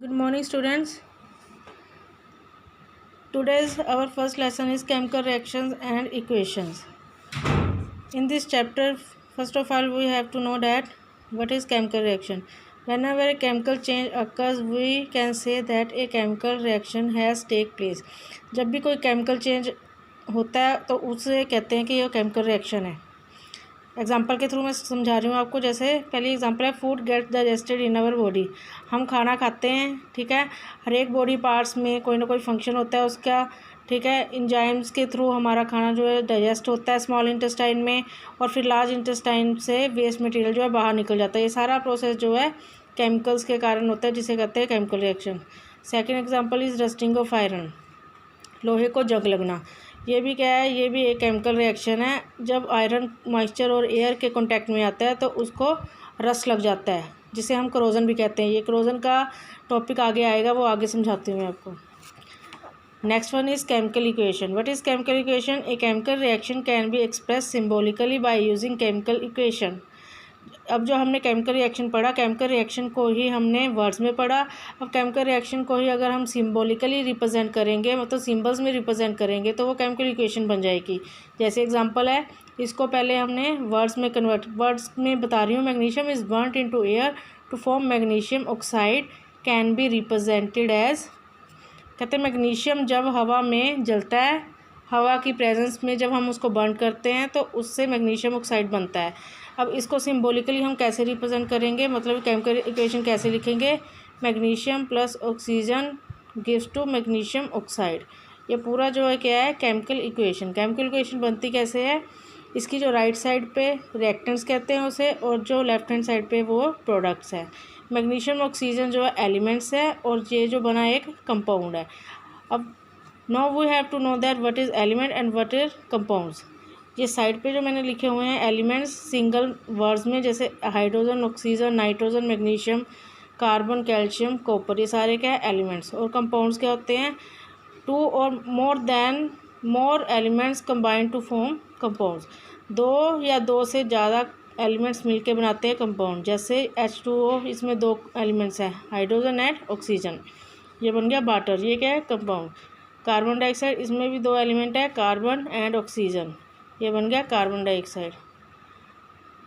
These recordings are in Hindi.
Good morning, students. Today's our first lesson is chemical reactions and equations. In this chapter, first of all, we have to know that what is chemical reaction. Whenever a chemical change occurs, we can say that a chemical reaction has take place. जब भी कोई chemical change होता है तो उसे कहते हैं कि यह chemical reaction है. एग्जाम्पल के थ्रू मैं समझा रही हूँ आपको. जैसे पहली एग्जाम्पल है food get digested in our body. हम खाना खाते हैं, ठीक है. हर एक बॉडी पार्ट्स में कोई ना कोई फंक्शन होता है उसका, ठीक है. इंजाइम्स के थ्रू हमारा खाना जो है डाइजेस्ट होता है स्मॉल इंटेस्टाइन में, और फिर लार्ज इंटेस्टाइन से वेस्ट मटेरियल जो है बाहर निकल जाता है. ये सारा प्रोसेस जो है केमिकल्स के कारण होता है, जिसे कहते हैं chemical reaction. Second example is rusting of iron, लोहे को जंग लगना. ये भी क्या है, ये भी एक केमिकल रिएक्शन है. जब आयरन मॉइस्चर और एयर के कांटेक्ट में आता है तो उसको रस्ट लग जाता है, जिसे हम करोजन भी कहते हैं. ये करोजन का टॉपिक आगे आएगा, वो आगे समझाती हूँ मैं आपको. Next one is chemical equation. What is chemical equation? A chemical reaction can be express symbolically by using chemical equation. अब जो हमने केमिकल रिएक्शन पढ़ा, केमिकल रिएक्शन को ही हमने वर्ड्स में पढ़ा. अब केमिकल रिएक्शन को ही अगर हम सिम्बॉलिकली रिप्रेजेंट करेंगे, मतलब सिंबल्स में रिप्रेजेंट करेंगे, तो वो केमिकल इक्वेशन बन जाएगी. जैसे एग्जांपल है, इसको पहले हमने वर्ड्स में वर्ड्स में बता रही हूँ. Magnesium is burned into air to form magnesium oxide can be represented as. कहते हैं मैग्नीशियम जब हवा में जलता है, हवा की प्रेजेंस में जब हम उसको बर्न करते हैं तो उससे मैग्नीशियम ऑक्साइड बनता है. अब इसको सिम्बॉलिकली हम कैसे रिप्रेजेंट करेंगे, मतलब केमिकल इक्वेशन कैसे लिखेंगे? Magnesium plus oxygen gives to magnesium oxide. ये पूरा जो है क्या है, केमिकल इक्वेशन. केमिकल इक्वेशन बनती कैसे है? इसकी जो राइट साइड पे रिएक्टेंट्स कहते हैं उसे, और जो लेफ्ट हैंड साइड पे वो प्रोडक्ट्स है. मैग्नीशियम ऑक्सीजन जो है एलिमेंट्स है, और ये जो बना एक कंपाउंड है. अब now we have to know that what is element and what is compounds. ये साइड पे जो मैंने लिखे हुए हैं एलिमेंट्स सिंगल वर्ड्स में, जैसे hydrogen, oxygen, nitrogen, magnesium, carbon, calcium, copper, ये सारे क्या है एलिमेंट्स. और कंपाउंड्स क्या होते हैं? टू और more elements combined to form compounds. दो या दो से ज़्यादा एलिमेंट्स मिलके बनाते हैं कंपाउंड. जैसे H2O, इसमें दो एलिमेंट्स हैं, हाइड्रोजन एंड ऑक्सीजन, ये बन गया वाटर. ये क्या है? कंपाउंड. कार्बन डाइऑक्साइड, इसमें भी दो एलिमेंट है, कार्बन एंड ऑक्सीजन, ये बन गया कार्बन डाइऑक्साइड.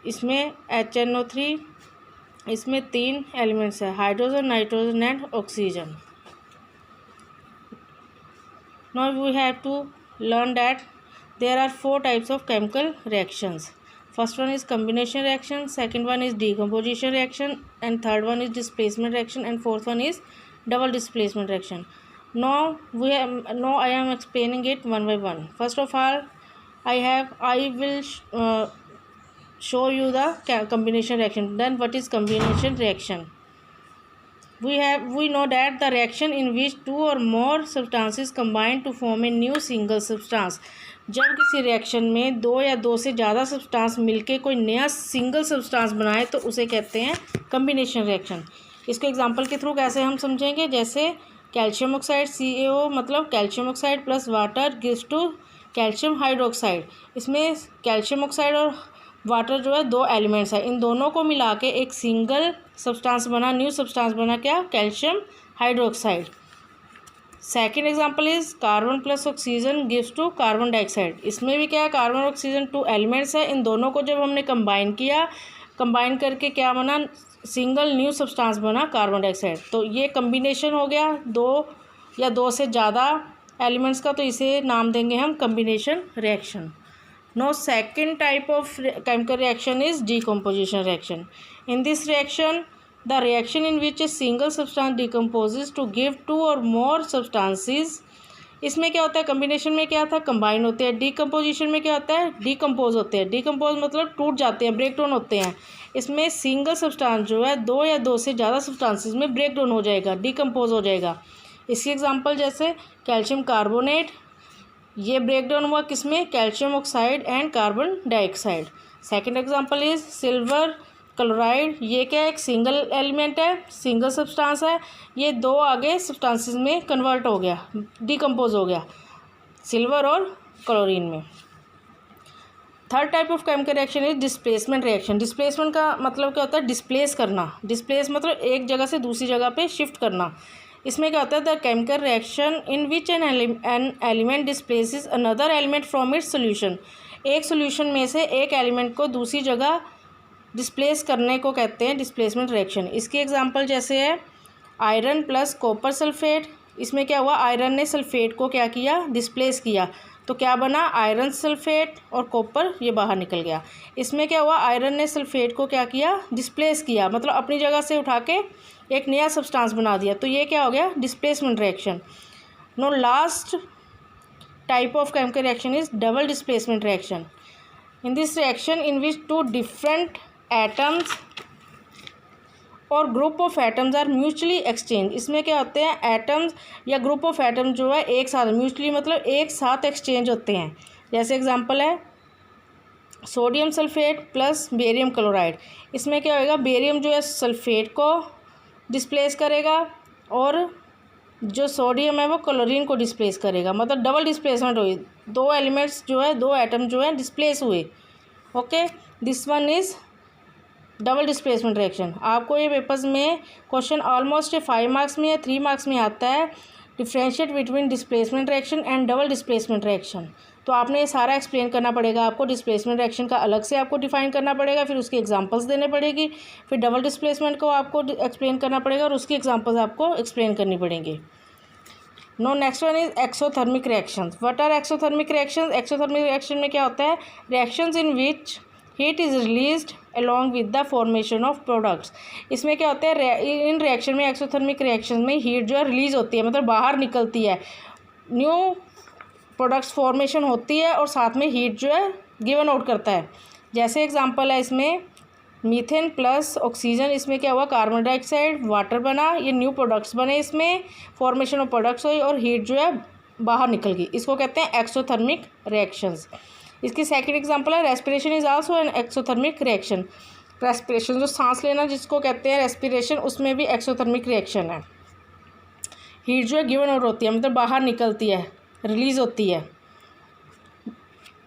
इसमें HNO3, इसमें तीन एलिमेंट्स है, hydrogen, nitrogen and oxygen. Now we have to learn that there are 4 types of chemical reactions. First one is combination reaction, second one is decomposition reaction, and third one is displacement reaction, and fourth one is double displacement reaction. Now I am explaining it one by one. First of all, I will show you the combination reaction. Then what is combination reaction? We know that the reaction in which two or more substances combine to form a new single substance. जब किसी रिएक्शन में दो या दो से ज़्यादा सब्सटेंस मिलके कोई नया सिंगल सब्सटेंस बनाए तो उसे कहते हैं कम्बिनेशन रिएक्शन. इसको एग्जांपल के थ्रू कैसे हम समझेंगे? जैसे कैल्शियम ऑक्साइड CaO, मतलब calcium oxide plus water gives to calcium hydroxide. इसमें कैल्शियम ऑक्साइड और वाटर जो है दो एलिमेंट्स है, इन दोनों को मिला के एक सिंगल सब्सटेंस बना, न्यू सब्सटेंस बना, क्या? Calcium hydroxide. Second example is carbon plus oxygen gives to carbon dioxide. इसमें भी क्या है, कार्बन और ऑक्सीजन टू एलिमेंट्स है, इन दोनों को जब हमने कंबाइन किया, कंबाइन करके क्या बना? सिंगल न्यू सब्सटेंस बना, कार्बन डाइऑक्साइड. तो ये कम्बिनेशन हो गया दो या दो से ज़्यादा एलिमेंट्स का, तो इसे नाम देंगे हम combination reaction. Now second type of chemical reaction is decomposition reaction. In this reaction the reaction in which a single substance decomposes to give two और मोर सब्सटेंसेस. इसमें क्या होता है? कम्बिनेशन में क्या था? कंबाइन होते हैं. डीकम्पोजिशन में क्या होता है? डीकम्पोज होते हैं. डीकम्पोज मतलब टूट जाते हैं, ब्रेक डाउन होते हैं. इसमें सिंगल सब्सटेंस जो है दो या दो से ज़्यादा सब्सटेंसेस में ब्रेक डाउन हो जाएगा, डीकम्पोज हो जाएगा. इसकी एग्जांपल जैसे कैल्शियम कार्बोनेट, ये ब्रेक डाउन हुआ किसमें? Calcium oxide and carbon dioxide. Second example is silver chloride. ये क्या है? एक सिंगल एलिमेंट है, सिंगल सब्सटेंस है, ये दो आगे सब्सटेंसेस में कन्वर्ट हो गया, डीकम्पोज हो गया, सिल्वर और क्लोरीन में. Third type of chemical reaction is displacement reaction. Displacement का मतलब क्या होता है? डिस्प्लेस करना। डिस्प्लेस मतलब एक जगह से दूसरी जगह पे शिफ्ट करना। इसमें क्या होता है? The chemical reaction in which an element displaces another element from its solution. एक सोल्यूशन में से एक एलिमेंट को दूसरी जगह डिस्प्लेस करने को कहते हैं डिस्प्लेसमेंट रिएक्शन। इसकी एग्जांपल जैसे है आयरन प्लस कॉपर सल्फेट। इसमें क्या हुआ? आयरन ने सल्फेट को क्या किया? डिस्प्लेस किया। तो क्या बना? आयरन सल्फेट और कॉपर ये बाहर निकल गया। इसमें क्या हुआ? आयरन ने सल्फेट को क्या किया? डिस्प्लेस किया, मतलब अपनी जगह से उठा के एक नया सब्सटेंस बना दिया। तो ये क्या हो गया? Displacement reaction. No last type of chemical reaction is double displacement reaction. In this reaction in which two different atoms और group of atoms are mutually exchange. इसमें क्या होते हैं? एटम्स या ग्रुप ऑफ एटम्स जो है एक साथ, म्यूचुअली मतलब एक साथ एक्सचेंज होते हैं। जैसे एग्जांपल है sodium sulphate plus barium chloride. इसमें क्या होगा? बेरियम जो है सल्फेट को डिस्प्लेस करेगा और जो सोडियम है वो क्लोरीन को डिस्प्लेस करेगा, मतलब डबल डिस्प्लेसमेंट हुई। दो एलिमेंट्स जो है, दो एटम जो है डिस्प्लेस हुए। Okay, this one is double displacement reaction. आपको ये पेपर्स में क्वेश्चन ऑलमोस्ट 5 मार्क्स में या 3 मार्क्स में आता है, differentiate between displacement reaction and double displacement reaction. तो आपने ये सारा एक्सप्लेन करना पड़ेगा। आपको डिस्प्लेसमेंट रिएक्शन का अलग से आपको डिफाइन करना पड़ेगा, फिर उसकी एग्जांपल्स देने पड़ेगी, फिर डबल डिस्प्लेसमेंट को आपको एक्सप्लेन करना पड़ेगा और उसकी एग्जांपल्स आपको एक्सप्लेन करनी पड़ेंगी। Now next one is exothermic reactions. What are exothermic reactions? Exothermic reaction में क्या होता है? Reactions in which heat is released along with the formation of products. इसमें क्या होता है? इन रिएक्शन में, एक्सोथर्मिक रिएक्शन में हीट जो है रिलीज होती है, मतलब बाहर निकलती है, न्यू प्रोडक्ट्स फॉर्मेशन होती है और साथ में हीट जो है गिवन आउट करता है। जैसे एग्जांपल है इसमें मीथेन प्लस ऑक्सीजन। इसमें क्या हुआ? कार्बन डाइऑक्साइड, वाटर बना, ये न्यू प्रोडक्ट्स बने, इसमें फॉर्मेशन ऑफ प्रोडक्ट्स हुई और हीट जो है बाहर निकल गई। इसको कहते हैं एक्सोथर्मिक रिएक्शंस। इसकी सेकंड एग्जांपल है respiration is also an exothermic reaction. Respiration जो सांस लेना जिसको कहते हैं रेस्पिरेशन, उसमें भी एक्सोथर्मिक रिएक्शन है। हीट जो है गिवन आउट होती है, मतलब बाहर निकलती है, रिलीज होती है।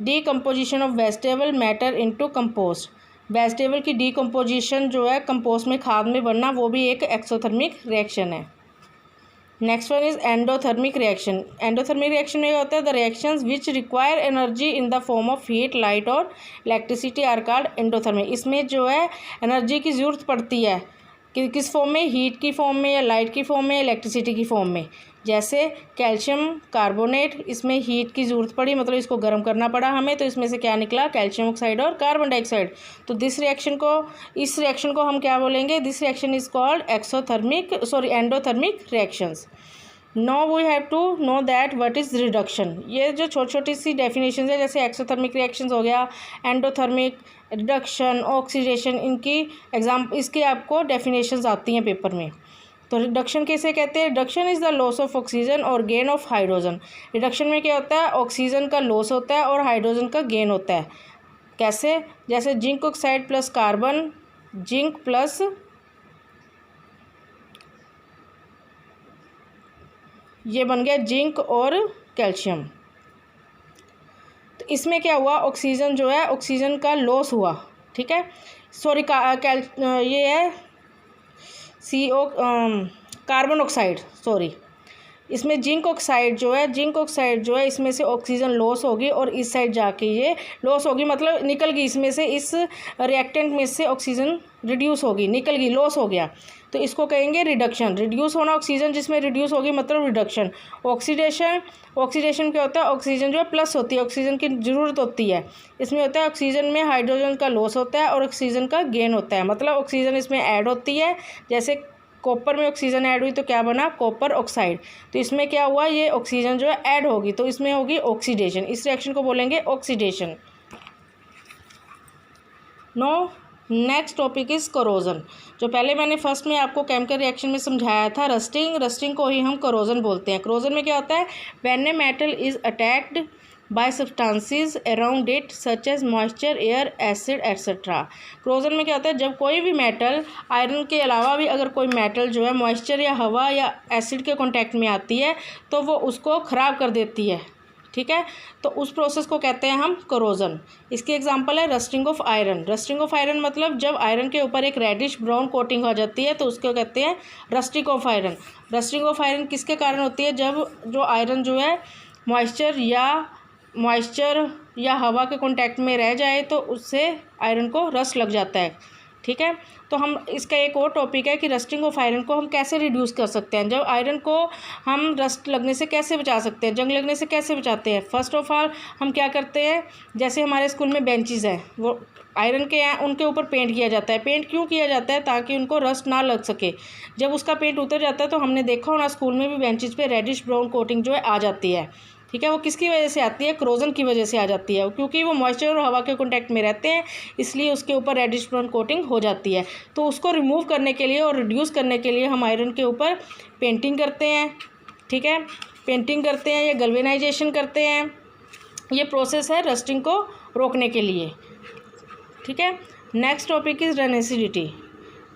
Decomposition of vegetable matter into compost. Vegetable की डीकम्पोजिशन जो है कंपोस्ट में, खाद में बनना, वो भी एक एक्सोथर्मिक रिएक्शन है। Next one is endothermic reaction. Endothermic reaction में होता है the reactions which require energy in the form of heat, light और इलेक्ट्रिसिटी आर कॉल्ड एंडोथर्मिक। इसमें जो है एनर्जी की ज़रूरत पड़ती है कि किस फॉर्म में? हीट की फॉर्म में या लाइट की फॉर्म में, इलेक्ट्रिसिटी की फॉर्म में। जैसे कैल्शियम कार्बोनेट, इसमें हीट की ज़रूरत पड़ी, मतलब इसको गर्म करना पड़ा हमें, तो इसमें से क्या निकला? कैल्शियम ऑक्साइड और कार्बन डाइऑक्साइड। तो इस रिएक्शन को हम क्या बोलेंगे? This reaction is called endothermic reactions. Now we have to know that what is reduction. ये जो छोटी छोटी सी डेफिनेशन है, जैसे एक्सोथर्मिक रिएक्शंस हो गया, एंडोथर्मिक, रिडक्शन, ऑक्सीडेशन, इसके आपको डेफिनेशंस आती हैं पेपर में। तो रिडक्शन कैसे कहते हैं? Reduction is the loss of oxygen और गेन ऑफ हाइड्रोजन। रिडक्शन में क्या होता है? ऑक्सीजन का लॉस होता है और हाइड्रोजन का गेन होता है। कैसे? जैसे zinc oxide plus carbon, zinc plus ये बन गया जिंक और कैल्शियम। तो इसमें क्या हुआ? ऑक्सीजन जो है, ऑक्सीजन का लॉस हुआ, ठीक है। सॉरी, ये है कार्बन ऑक्साइड, सॉरी। इसमें जिंक ऑक्साइड जो है इसमें से ऑक्सीजन लॉस होगी और इस साइड जाके ये लॉस होगी, मतलब निकल गई इसमें से, इस रिएक्टेंट में से ऑक्सीजन रिड्यूस होगी, निकल गई, लॉस हो गया। तो इसको कहेंगे रिडक्शन। रिड्यूस होना ऑक्सीजन जिसमें रिड्यूस होगी, मतलब रिडक्शन। ऑक्सीडेशन क्या होता है? ऑक्सीजन जो है प्लस होती है, ऑक्सीजन की ज़रूरत होती है। इसमें होता है ऑक्सीजन में हाइड्रोजन का लॉस होता है और ऑक्सीजन का गेन होता है, मतलब ऑक्सीजन इसमें ऐड होती है। जैसे कॉपर में ऑक्सीजन ऐड हुई तो क्या बना? Copper oxide. तो इसमें क्या हुआ? ये ऑक्सीजन जो है ऐड होगी, तो इसमें होगी ऑक्सीडेशन। इस रिएक्शन को बोलेंगे oxidation. Now next topic is corrosion. जो पहले मैंने फर्स्ट में आपको केमिकल रिएक्शन में समझाया था, रस्टिंग को ही हम करोजन बोलते हैं। करोजन में क्या होता है? When a metal is attacked by substances around it such as moisture, air, acid etcetera. Corrosion में क्या होता है? जब कोई भी मेटल, आयरन के अलावा भी अगर कोई मेटल जो है मॉइस्चर या हवा या एसिड के कांटेक्ट में आती है तो वो उसको ख़राब कर देती है, ठीक है। तो उस प्रोसेस को कहते हैं हम करोजन। इसकी एग्जांपल है rusting of iron. Rusting of iron मतलब जब आयरन के ऊपर एक रेडिश ब्राउन कोटिंग हो जाती है तो उसको कहते हैं rusting of iron. Rusting of iron किसके कारण होती है? जब जो आयरन जो है मॉइस्चर या हवा के कांटेक्ट में रह जाए तो उससे आयरन को रस्ट लग जाता है, ठीक है। तो हम इसका एक और टॉपिक है कि रस्टिंग ऑफ आयरन को हम कैसे रिड्यूस कर सकते हैं। जब आयरन को हम रस्ट लगने से कैसे बचा सकते हैं, जंग लगने से कैसे बचाते हैं। फर्स्ट ऑफ ऑल हम क्या करते हैं, जैसे हमारे स्कूल में बेंचेस हैं वो आयरन के हैं, उनके ऊपर पेंट किया जाता है। पेंट क्यों किया जाता है? ताकि उनको रस्ट ना लग सके। जब उसका पेंट उतर जाता है तो हमने देखा होना स्कूल में भी बेंचेस पे रेडिश ब्राउन कोटिंग जो है आ जाती है, ठीक है। वो किसकी वजह से आती है? क्रोजन की वजह से आ जाती है, क्योंकि वो मॉइस्चर और हवा के कांटेक्ट में रहते हैं, इसलिए उसके ऊपर रेडिश ब्राउन कोटिंग हो जाती है। तो उसको रिमूव करने के लिए और रिड्यूस करने के लिए हम आयरन के ऊपर पेंटिंग करते हैं, ठीक है। पेंटिंग करते हैं या गल्वेनाइजेशन करते हैं। ये प्रोसेस है रस्टिंग को रोकने के लिए, ठीक है। Next topic is rancidity.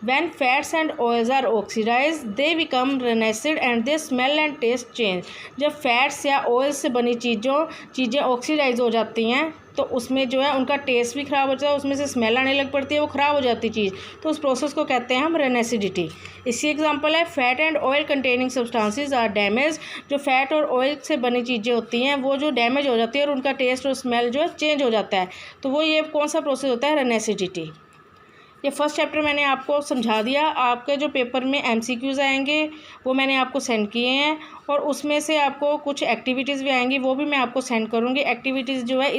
When fats and oils are oxidized, they become rancid and their smell and taste change. जब फैट्स या ऑयल से बनी चीज़ें ऑक्सीडाइज हो जाती हैं तो उसमें जो है उनका टेस्ट भी ख़राब हो जाता है, उसमें से स्मेल आने लग पड़ती है, वो ख़राब हो जाती चीज़। तो उस प्रोसेस को कहते हैं हम रेनेसिडिटी। इसकी एग्जांपल है fat and oil containing substances are damage. जो फैट और ऑयल से बनी चीज़ें होती हैं वो जो डैमेज हो जाती है और उनका टेस्ट और स्मेल जो है चेंज हो जाता है, तो वो ये कौन सा प्रोसेस होता है? रेनेसिडिटी। ये फर्स्ट चैप्टर मैंने आपको समझा दिया। आपके जो पेपर में एमसीक्यूज़ आएंगे वो मैंने आपको सेंड किए हैं और उसमें से आपको कुछ एक्टिविटीज़ भी आएंगी, वो भी मैं आपको सेंड करूँगी। एक्टिविटीज़ जो है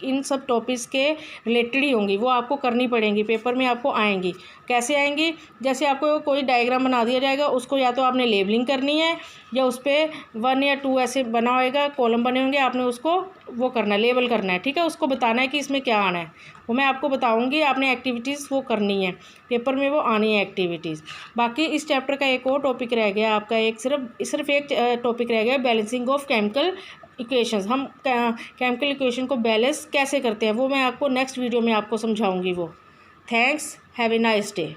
इन सब टॉपिक्स के रिलेटेड ही होंगी, वो आपको करनी पड़ेंगी, पेपर में आपको आएंगी। कैसे आएंगी? जैसे आपको कोई डायग्राम बना दिया जाएगा, उसको या तो आपने लेबलिंग करनी है या उस पर 1 या 2 ऐसे बना होएगा, कॉलम बने होंगे, आपने उसको वो करना है, लेबल करना है, ठीक है। उसको बताना है कि इसमें क्या आना है, वो मैं आपको बताऊंगी। आपने एक्टिविटीज़ वो करनी है, पेपर में वो आनी है एक्टिविटीज़। बाकी इस चैप्टर का एक और टॉपिक रह गया आपका, सिर्फ एक टॉपिक रह गया, बैलेंसिंग ऑफ केमिकल इक्वेशंस। हम केमिकल इक्वेशन को बैलेंस कैसे करते हैं वो मैं आपको नेक्स्ट वीडियो में आपको समझाऊंगी वो। Thanks, have a nice day.